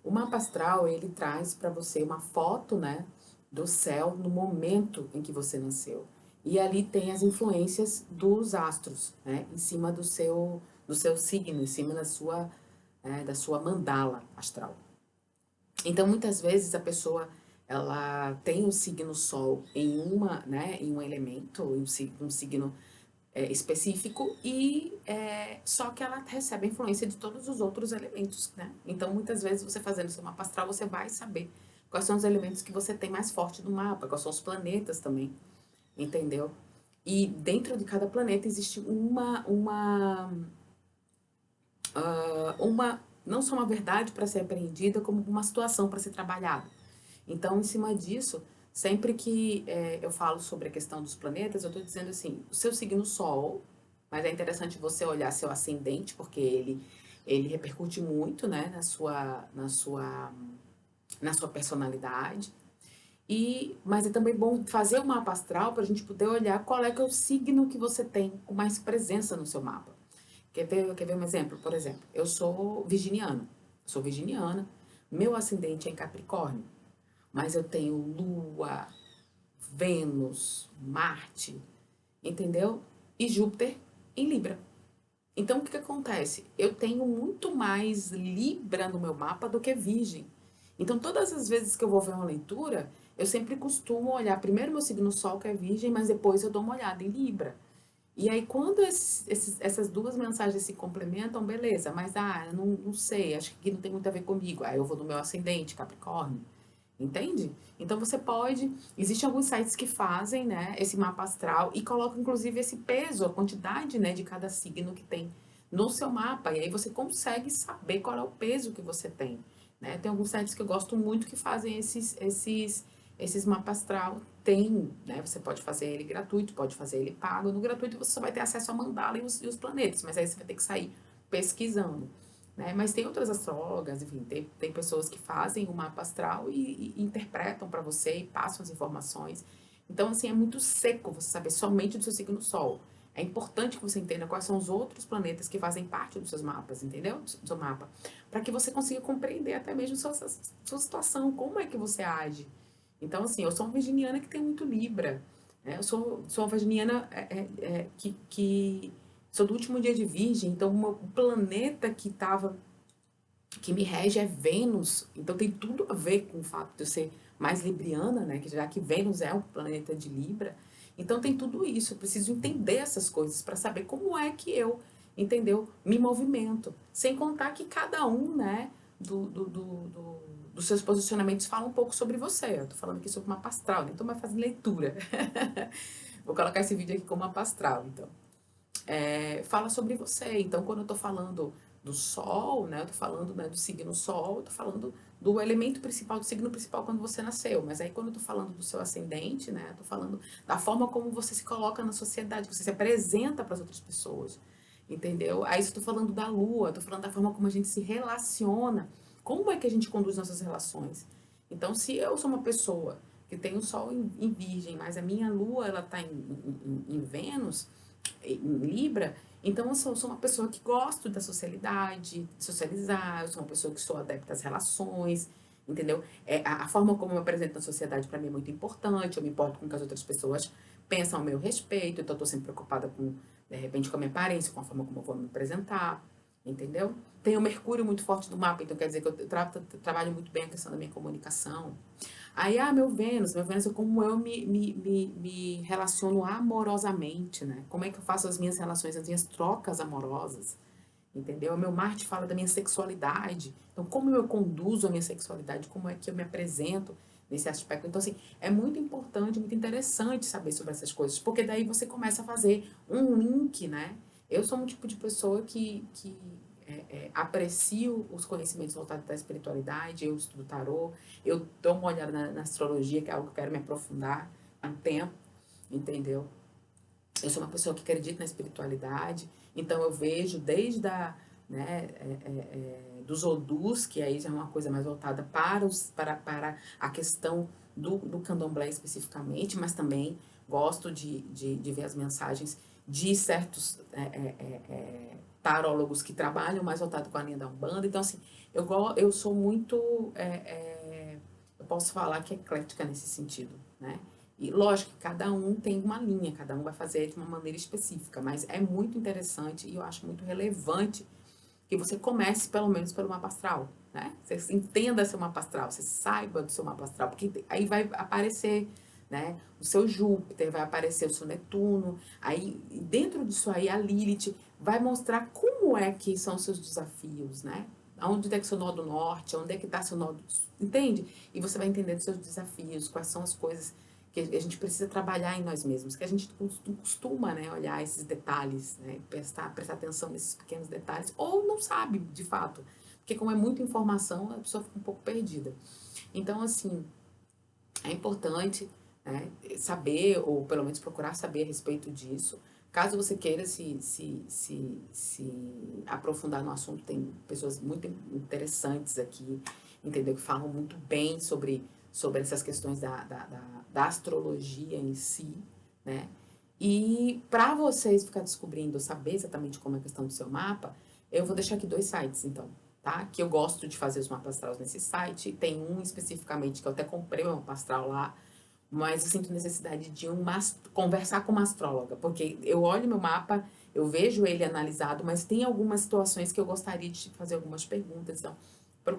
O mapa astral, ele traz para você uma foto, né, do céu no momento em que você nasceu. E ali tem as influências dos astros, né, em cima do seu signo, em cima da sua mandala astral. Então, muitas vezes a pessoa ela tem o signo Sol em um elemento, um signo específico e só que ela recebe a influência de todos os outros elementos, né? Então, muitas vezes você fazendo seu mapa astral, você vai saber quais são os elementos que você tem mais forte no mapa, quais são os planetas também, entendeu? E dentro de cada planeta existe não só uma verdade para ser apreendida, como uma situação para ser trabalhada. Então, em cima disso, sempre que eu falo sobre a questão dos planetas, eu estou dizendo assim, o seu signo Sol, mas é interessante você olhar seu ascendente, porque ele repercute muito, né, na sua personalidade. Mas é também bom fazer o mapa astral para a gente poder olhar qual é que é o signo que você tem com mais presença no seu mapa. Quer ver um exemplo? Por exemplo, eu sou virginiana, meu ascendente é em Capricórnio, mas eu tenho Lua, Vênus, Marte, entendeu? E Júpiter em Libra. Então, o que acontece? Eu tenho muito mais Libra no meu mapa do que Virgem. Então, todas as vezes que eu vou ver uma leitura, eu sempre costumo olhar primeiro meu signo Sol, que é Virgem, mas depois eu dou uma olhada em Libra. E aí, quando essas duas mensagens se complementam, beleza, mas eu não sei, acho que aqui não tem muito a ver comigo. Aí eu vou no meu ascendente, Capricórnio. Entende? Então você pode. Existem alguns sites que fazem, né, esse mapa astral e colocam inclusive esse peso, a quantidade, né, de cada signo que tem no seu mapa. E aí você consegue saber qual é o peso que você tem. Né? Tem alguns sites que eu gosto muito que fazem esses mapas astral. Tem, né? Você pode fazer ele gratuito, pode fazer ele pago. No gratuito você só vai ter acesso à mandala e os planetas, mas aí você vai ter que sair pesquisando. Né? Mas tem outras astrólogas, enfim, tem pessoas que fazem o mapa astral e interpretam para você e passam as informações. Então, assim, é muito seco você saber somente do seu signo Sol. É importante que você entenda quais são os outros planetas que fazem parte dos seus mapas, entendeu? Do seu mapa. Para que você consiga compreender até mesmo sua situação, como é que você age. Então, assim, eu sou uma virginiana que tem muito Libra. Né? Eu sou uma virginiana que sou do último dia de Virgem, então o planeta que me rege é Vênus, então tem tudo a ver com o fato de eu ser mais libriana, né? Que já que Vênus é o planeta de Libra, então tem tudo isso. Eu preciso entender essas coisas para saber como é que eu, entendeu? Me movimento. Sem contar que cada um, né? Dos seus posicionamentos fala um pouco sobre você. Eu tô falando aqui sobre uma astral, nem tô mais fazendo leitura. Vou colocar esse vídeo aqui como uma astral, então fala sobre você. Então, quando eu estou falando do Sol, né, eu estou falando, né, do signo Sol, eu estou falando do elemento principal, do signo principal quando você nasceu. Mas aí, quando eu estou falando do seu ascendente, né, eu estou falando da forma como você se coloca na sociedade, você se apresenta para as outras pessoas. Entendeu? Aí, se eu estou falando da Lua, estou falando da forma como a gente se relaciona. Como é que a gente conduz nossas relações? Então, se eu sou uma pessoa que tem o Sol em Virgem, mas a minha Lua ela está em Vênus, em Libra, então eu sou uma pessoa que gosto da socialidade, de socializar, eu sou uma pessoa que sou adepta às relações, entendeu? A forma como eu me apresento na sociedade para mim é muito importante, eu me importo com o que as outras pessoas pensam ao meu respeito, então eu estou sempre preocupada com, de repente, com a minha aparência, com a forma como eu vou me apresentar, entendeu? Tenho Mercúrio muito forte no mapa, então quer dizer que eu trabalho muito bem a questão da minha comunicação. Aí, meu Vênus é como eu me relaciono amorosamente, né? Como é que eu faço as minhas relações, as minhas trocas amorosas, entendeu? Meu Marte fala da minha sexualidade. Então, como eu conduzo a minha sexualidade, como é que eu me apresento nesse aspecto. Então, assim, é muito importante, muito interessante saber sobre essas coisas, porque daí você começa a fazer um link, né? Eu sou um tipo de pessoa que aprecio os conhecimentos voltados da espiritualidade, eu estudo tarô, eu dou uma olhada na astrologia, que é algo que eu quero me aprofundar um tempo, entendeu? Eu sou uma pessoa que acredita na espiritualidade, então eu vejo desde dos odus, que aí já é uma coisa mais voltada para a questão do candomblé especificamente, mas também gosto de ver as mensagens de certos tarólogos que trabalham mais voltado com a linha da Umbanda. Então, assim, eu sou muito, eu posso falar que é eclética nesse sentido, né? E lógico que cada um tem uma linha, cada um vai fazer de uma maneira específica, mas é muito interessante e eu acho muito relevante que você comece pelo menos pelo mapa astral, né? Você entenda seu mapa astral, você saiba do seu mapa astral, porque aí vai aparecer, né, o seu Júpiter, vai aparecer o seu Netuno, aí dentro disso aí a Lilith vai mostrar como é que são os seus desafios, né? Onde é que seu nó do norte, onde é que está seu nó do sul, entende? E você vai entender dos seus desafios, quais são as coisas que a gente precisa trabalhar em nós mesmos, que a gente não costuma, né, olhar esses detalhes, né, prestar atenção nesses pequenos detalhes, ou não sabe, de fato, porque como é muita informação, a pessoa fica um pouco perdida. Então, assim, é importante, né, saber, ou pelo menos procurar saber a respeito disso. Caso você queira se aprofundar no assunto, tem pessoas muito interessantes aqui, entendeu? Que falam muito bem sobre essas questões da astrologia em si, né? E para vocês ficar descobrindo, saber exatamente como é a questão do seu mapa, eu vou deixar aqui 2 sites, então, tá? Que eu gosto de fazer os mapas astrais nesse site. Tem um especificamente que eu até comprei o mapa astral lá, mas eu sinto necessidade de conversar com uma astróloga, porque eu olho meu mapa, eu vejo ele analisado, mas tem algumas situações que eu gostaria de fazer algumas perguntas, então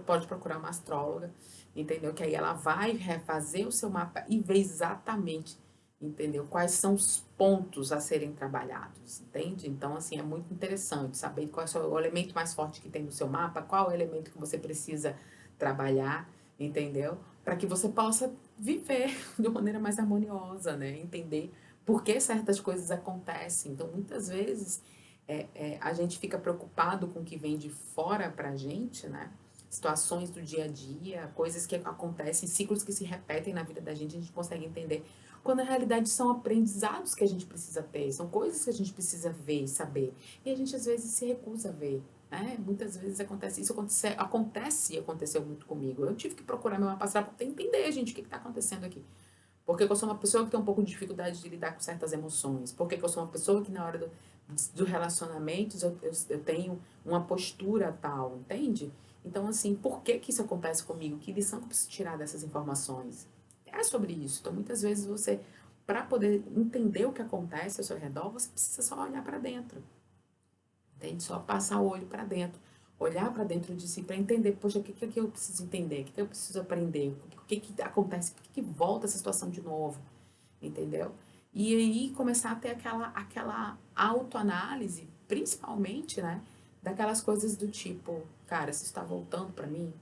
pode procurar uma astróloga, entendeu? Que aí ela vai refazer o seu mapa e ver exatamente, entendeu? Quais são os pontos a serem trabalhados, entende? Então, assim, é muito interessante saber qual é o elemento mais forte que tem no seu mapa, qual é o elemento que você precisa trabalhar, entendeu? Para que você possa viver de uma maneira mais harmoniosa, né? Entender por que certas coisas acontecem. Então, muitas vezes, a gente fica preocupado com o que vem de fora para a gente, né? Situações do dia a dia, coisas que acontecem, ciclos que se repetem na vida da gente, a gente consegue entender. Quando na realidade são aprendizados que a gente precisa ter, são coisas que a gente precisa ver e saber. E a gente às vezes se recusa a ver. Muitas vezes acontece isso, acontece e aconteceu muito comigo. Eu tive que procurar meu mapa astral para entender, gente, o que está acontecendo aqui. Porque eu sou uma pessoa que tem um pouco de dificuldade de lidar com certas emoções. Porque eu sou uma pessoa que na hora do relacionamentos eu tenho uma postura tal, entende? Então, assim, por que que isso acontece comigo? Que lição que eu preciso tirar dessas informações? É sobre isso. Então, muitas vezes você, para poder entender o que acontece ao seu redor, você precisa só olhar para dentro. Entende? Só passar o olho para dentro. Olhar para dentro de si para entender, poxa, o que que eu preciso entender? O que que eu preciso aprender? O que que acontece? Por que que volta essa situação de novo? Entendeu? E aí começar a ter aquela autoanálise, principalmente, né? Daquelas coisas do tipo, cara, se está voltando para mim,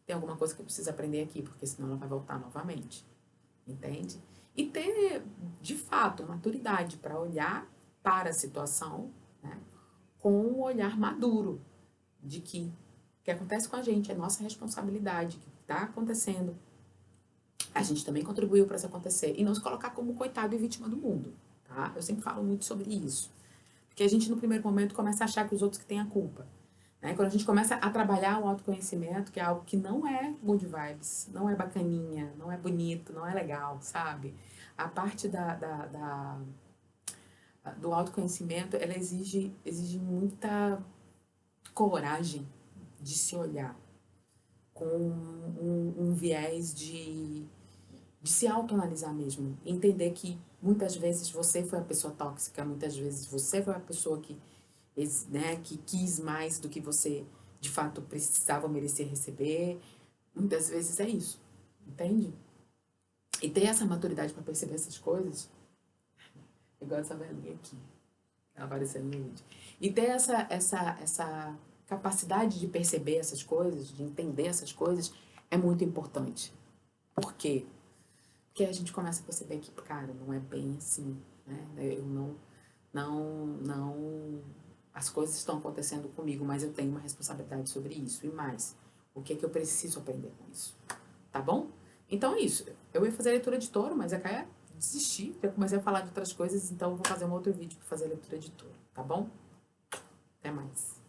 tem alguma coisa que eu preciso aprender aqui, porque senão ela vai voltar novamente. Entende? E ter, de fato, maturidade para olhar para a situação, né, com um olhar maduro de que o que acontece com a gente é nossa responsabilidade, que está acontecendo. A gente também contribuiu para isso acontecer. E não se colocar como coitado e vítima do mundo. Tá? Eu sempre falo muito sobre isso. Porque a gente, no primeiro momento, começa a achar que os outros que têm a culpa. Né? Quando a gente começa a trabalhar o autoconhecimento, que é algo que não é good vibes, não é bacaninha, não é bonito, não é legal, sabe? A parte do autoconhecimento, ela exige muita coragem de se olhar com um viés de se autoanalisar mesmo. Entender que muitas vezes você foi a pessoa tóxica, muitas vezes você foi a pessoa que quis mais do que você de fato precisava merecer receber. Muitas vezes é isso, entende? E ter essa maturidade para perceber essas coisas, igual essa velhinha aqui, ela apareceu no vídeo. E ter essa capacidade de perceber essas coisas, de entender essas coisas, é muito importante. Por quê? Porque a gente começa a perceber que, cara, não é bem assim, né? Eu não, as coisas estão acontecendo comigo, mas eu tenho uma responsabilidade sobre isso. E mais, o que é que eu preciso aprender com isso? Tá bom? Então é isso. Eu ia fazer a leitura de touro, mas a Caia desistir. Já comecei a falar de outras coisas, então eu vou fazer um outro vídeo para fazer a leitura de touro, tá bom? Até mais.